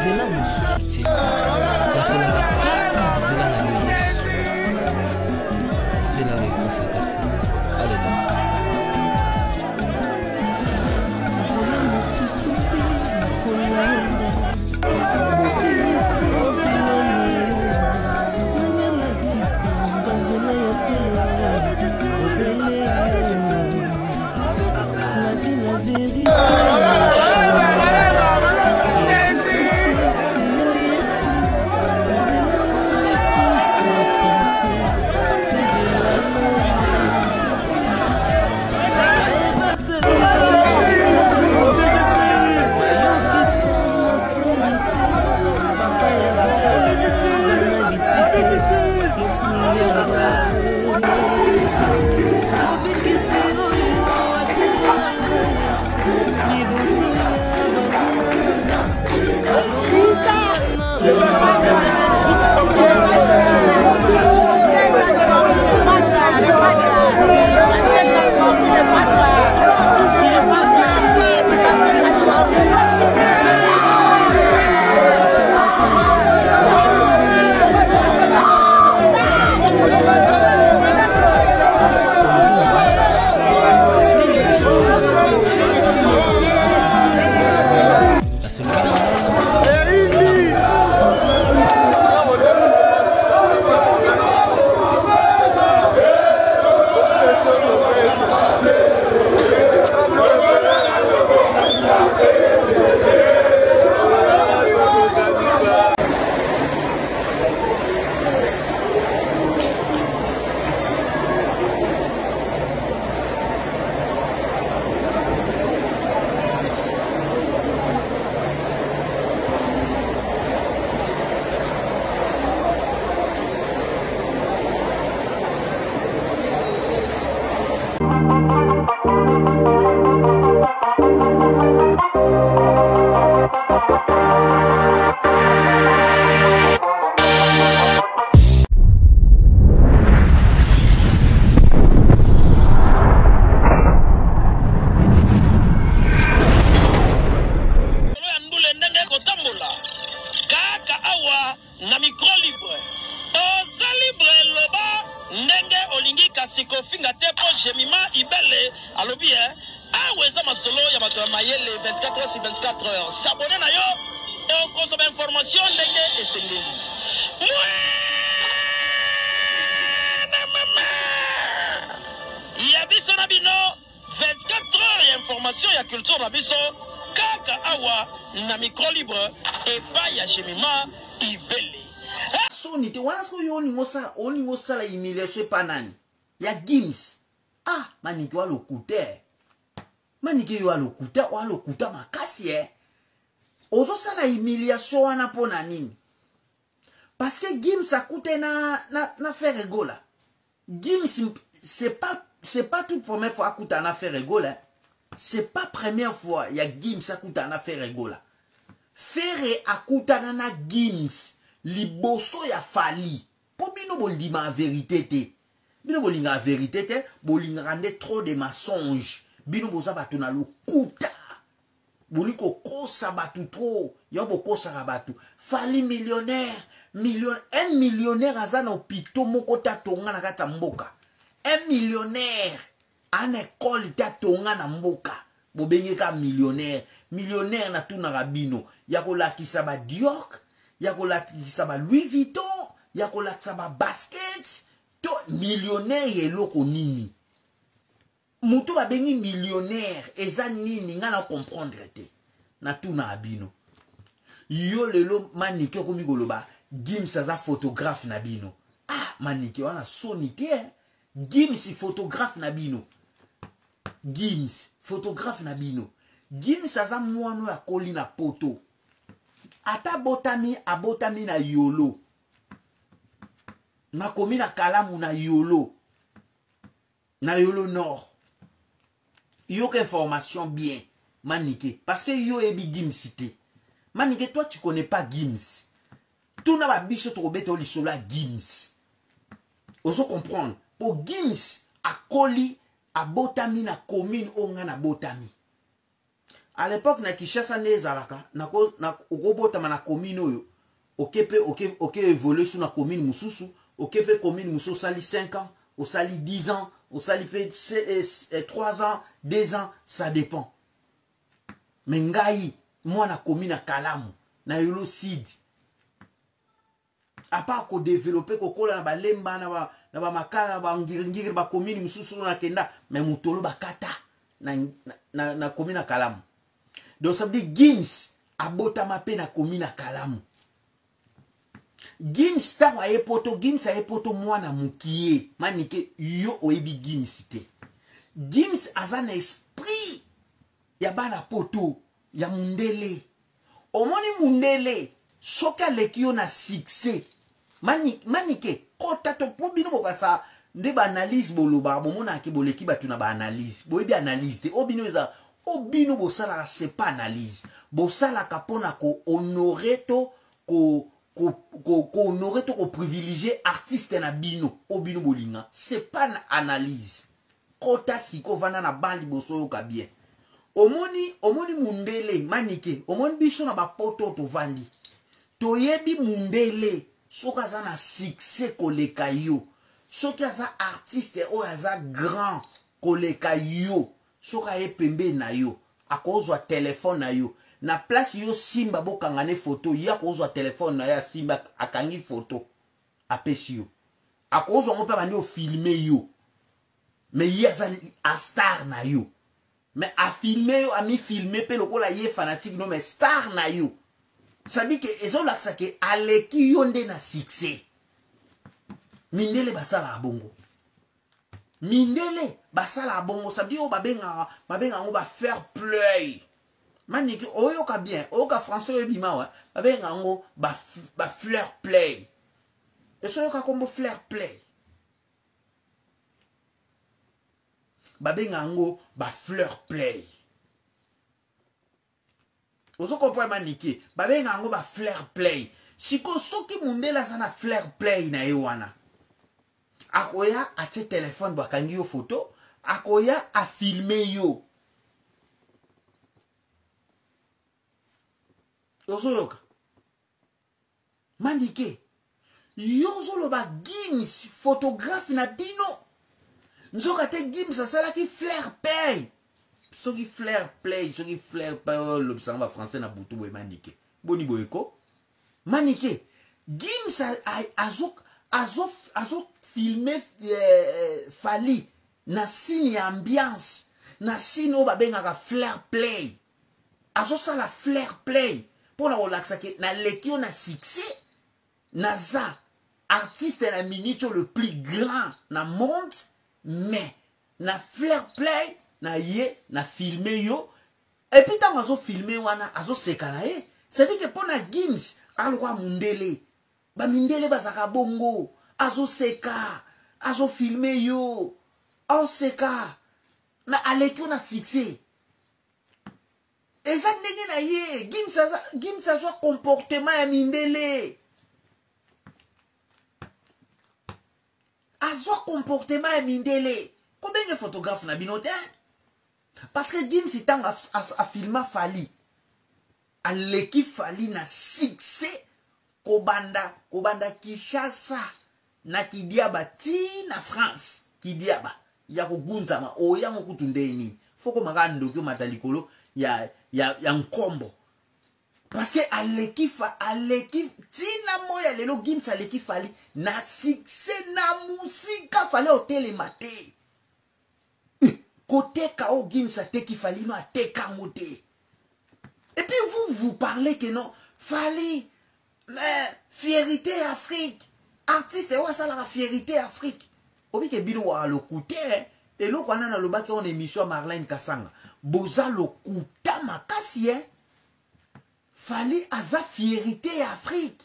nzela mosusu te bakolanda kaka nzela na yo yesu nzela oyo ekosaka te aleluya nzela mosusu te nakolanda Sala humiliation panani ya Gims maniki wa lokute maniki yo alokuta makasi ozo sala humiliation wana pona nini parce que Gims akute na faire rigola Gims c'est pas toute première fois akuta na faire rigola c'est pas première fois ya Gims akuta na faire rigola Fere akuta na Gims liboso ya Fali pour bino bolima en vérité te bino bolinga en vérité te bolinga rande trop de mensonges bino boza batu na lokuta boliko kosa batu trop yo bokosa batu Fali millionnaire un millionnaire azana opito moko tatonga na kata mboka un millionnaire an école tatonga na mboka bobengeka millionnaire na tuna rabino ya kolakisa ba Dior ya kolakisa ba Louis Vuitton ya kolakisa ba basket to millionnaire yeloko nini mutu babengi millionnaire eza nini nga na comprendre te na tuna abino yo lelo manike komi koloba Gims aza photographe na bino manike wana soni te Gims photographe na bino Gims photographe na bino Gims aza mwano ya koli na poto ata abotami na yolo nakomi na kalamu na yolo nord yo que information bien manike parce que yo ebi Gims te manike toi tu connais pas Gims tout na ba biso to beta oli solo Gims oso comprendre pour Gims akoli abotami na commune onga na botami à l'époque na Kinshasa nezalaka na okobota na commune oyo ok évoluer sur la commune mususu ok commune mususu sali 5 ans au sali 10 ans au sali 3 ans 2 ans ça dépend mais ngai moi na commune na Kalamu na yolo sid à part ko développer ko kola na balemba na ba makala ba ngiri ba commune mususu na kenda mais mutolo bakata na commune na Kalamu. Donc ça veut dire Gims abotama pe na commune na Kalamu. Gims ta wa epoto Gims a epoto mwana mukie manike yo oyebi Gims te. Gims aza na esprit ya bana poto ya mundele. Omoni mundele soka lekio na succès. Manike kota to po bino bokasa nde ba analyse boloba bomona ke boleki batu na ba analyse. Boyebi analyse te obino eza obino bosala c'est pas analyse. Bosala kapona ko honorer to ko honorer to ko privilégier artiste na bino obino bolinga. C'est pas analyse. Kota siko vana na bandi boso yoka bien. Omoni mundele manike omoni biso na ba poto to vandi. Toyebi mundele soka za na succès koleka yo. Soka za artiste o za grand koleka yo. Soka ye pembe na yo. Akozwa téléphone na yo. Na place yo simba bokangane photo ya akozwa téléphone na ya simba akangi photo. Apesi yo. Akozwa ngope bandi o filmer yo. Mais il y a un star na yo. Mais à filmer yo, à mi filmer pe lokola ye fanatique non mais star na yo. Ça dit que ezo laksa ke aleki yonde na succès. Mindele basala abongo. Mindele basala abongo, ça dit o babenga ngo ba fair play. Maniki oyo ka bien, oyo ka français bima wa, babenga ngo ba fleur play. Et so yo ka kombo fleur play. Babenga ngo ba fleur play. Ozo comprendre maniki, babenga ngo ba fleur play. Siko soki mundela sana fleur play na ewana. Akoya ate téléphone bakangi yo photo, akoya a filmer yo. Ozo yoka. Maniki, yozo lo ba Gims photographe na bino. Nzoka te Gims asala ki flair play. Soki flair play, soki flair play l'observa français na butu boy manike. Boni boyeko. Manike. Gims azo filmer Fali na scene ambiance, na scene o babenga ka flair play. Azo sala flair play pour la relaxa ke na lekio na succès naza artiste na minute le plus grand na monde. Mais na flair play na ye na filmer yo et puis tant azo filmer wana azo sekana ye c'est dit que pour na Gims alwa mundele ba mindele bazaka bongo azo seka azo filmer yo on seka na aleki na succès eza ndenge na ye Gims azo comportement ya mindele azo comportement ya mindele combien de photographes na binote parce que Gims tang a filma Fali a leki Fali na succès kobanda Kinshasa na Kidiaba ti na France Kidiaba ya kugunzama o ya ngokutundeni foko magando kyo matalikolo ya nkombo parce que aleki tina moya lelo Gims aleki Fali na succès na musika Fali hôtel maté côté kao Gims ateki Fali no ateka moté et puis vous parlez que non Fali mais fierté Afrique artiste wa ça la fierté Afrique obi ke bino wa lokuté et lo kwana na lobaki on émission Marlène Kasanga boza lokuta makasi Fali aza fierté Afrique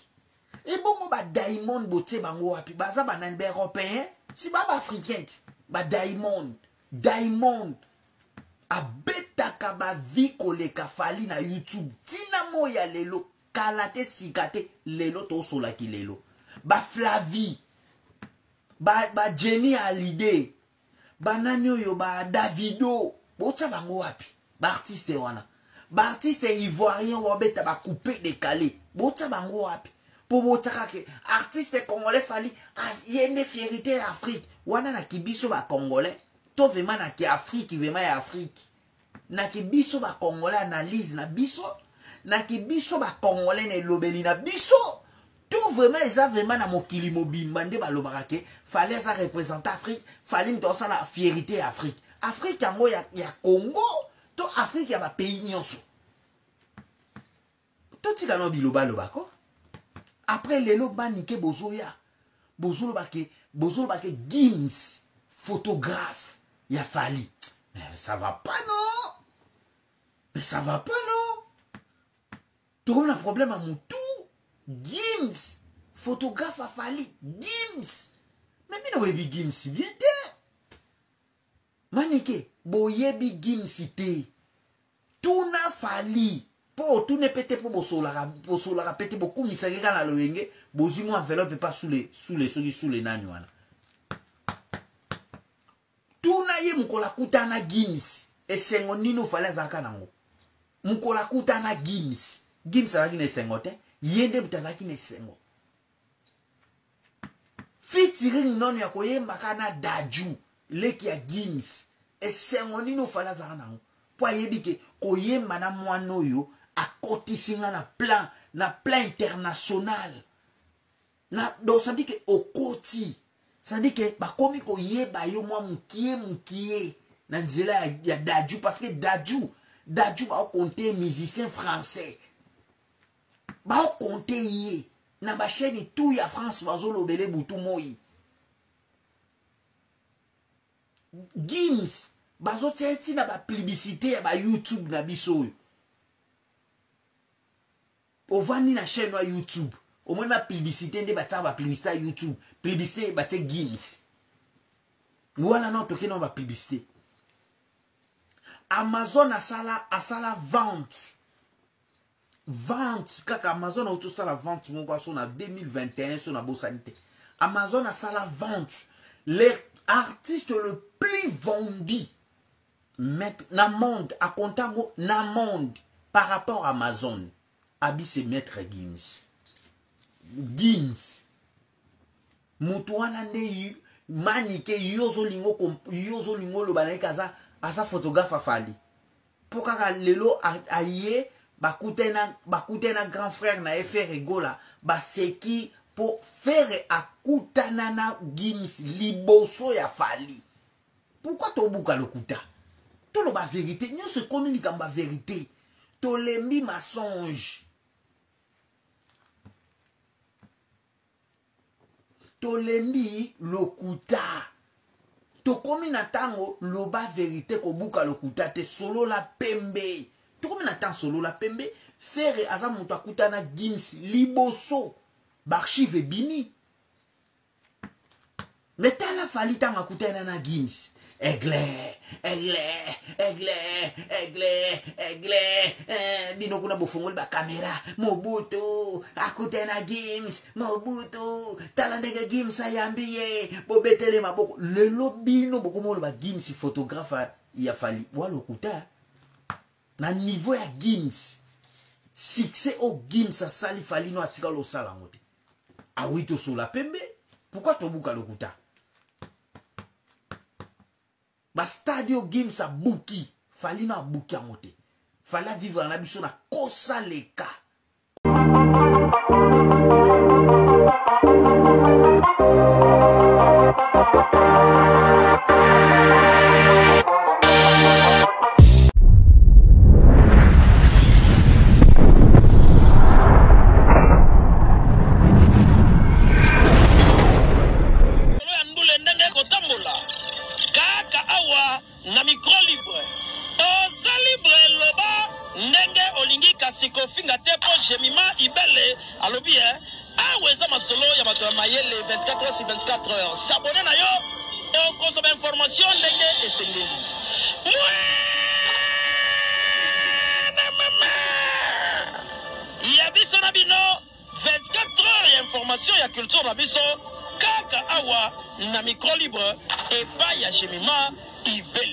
et bongo ba Diamond boté bango wapi baza banane européen si ba africain ba Diamond abetaka ba vi koleka Fali na YouTube tina moya lelo kalate sikate lelo to sola ki lelo ba Flavie ba Jenny Hallyday ba nani oyo ba Davido bota bango wapi ba artiste wana ba artiste ivoirien wa beta ba couper décalé bota bango wapi pour botaka ke artiste congolais fali yende fierté Afrique wana na kibiso ba congolais to vraiment na ki Afrique vraiment ya Afrique na kibiso ba congolais analyse na biso na kibiso ba congolais ne lobeli na biso tout vraiment eza vraiment na mokili mobimba nde balobaka ke fallait ça représenter Afrique fallait mtosa na fierté Afrique Afrique yango ya Congo to Afrique ya ba pays nyonso to tika no biloba lobako après lelo banike bozoya bozoloba ke Gims photographe ya Fali mais ça va pas non mais ça va pas non tout le problème à Moutou Gims photographe à Fali Gims mais mino webi Gims bien te manike boyebi Gims te tout na Fali pour tout ne pété pour bosola pété beaucoup misageka na loyenge bozi mo enveloppe pas sous les nani wana tout na ye mukola kutana Gims esengo nino fala zaka nango mukola kutana Gims alaki na esengo te yende butalaki na esengo featuring non ya koyemba kana Daju leki ya Gims esengo nino fala zaka nango po yebike koyemba na mwana oyo akotisinga na plan international na do ça dit que okoti ça dit que ba komi ko yeba yo mwa mukie na nzela ya Daju parce que Daju ba compter musicien français ba compter yé na ba chaîne tout ya France bazolo belé butu moyi Gims bazo teti na ba publicité ya ba YouTube na biso ovani na chaîne wa YouTube au moins ma publicité nde batsa ba publicité YouTube publicité batte Gims voilà non toke non ba publicité Amazon asala vente kaka Amazon auto sala vente mon garçon na 2021 sur na bosanité Amazon asala vente les artistes le plus vendu na monde à comptango na monde par rapport à Amazon abi c'est maître Gims mutuana nde manike yozo lingo lo banaika asa photographe Fali pokaka lelo aye bakutena grand frère na FR Egola baseki pour faire akutana na Gims liboso ya Fali pourquoi tobuka lokuta to lo ba vérité nyo se communique en ba vérité to lembi mensonge to lembi lokuta to komi na tango loba vérité ko buka lokuta te solo la pembe to komi na tango solo la pembe faire aza mutu akutana Gims liboso barchive bini mais tala Fali tanga akutana na Gims Aigle, bino kuna bofongoli ba kamera Mobutu akutena Gims Mobutu talandega Gims ayambiye bobetele maboko lelo bino bokomolo ba Gims photographe ya Fali walo kuta na niveau ya Gims succès au Gims asali Fali no atika lo sala ngote awito sola pembe pourquoi tobuka lokuta ba stadio Gims a buki Fali na buki amote fala vivre na biso na kosa leka Finga tepo jemima ibele alobi aweza masolo ya bato mayele 24 heures sur 24 heures s'abonner na yo et consommer information ndenge esengeli ya biso na bino 24 heures ya information ya culture na biso kaka awa na micro libre et pas ya jemima ibele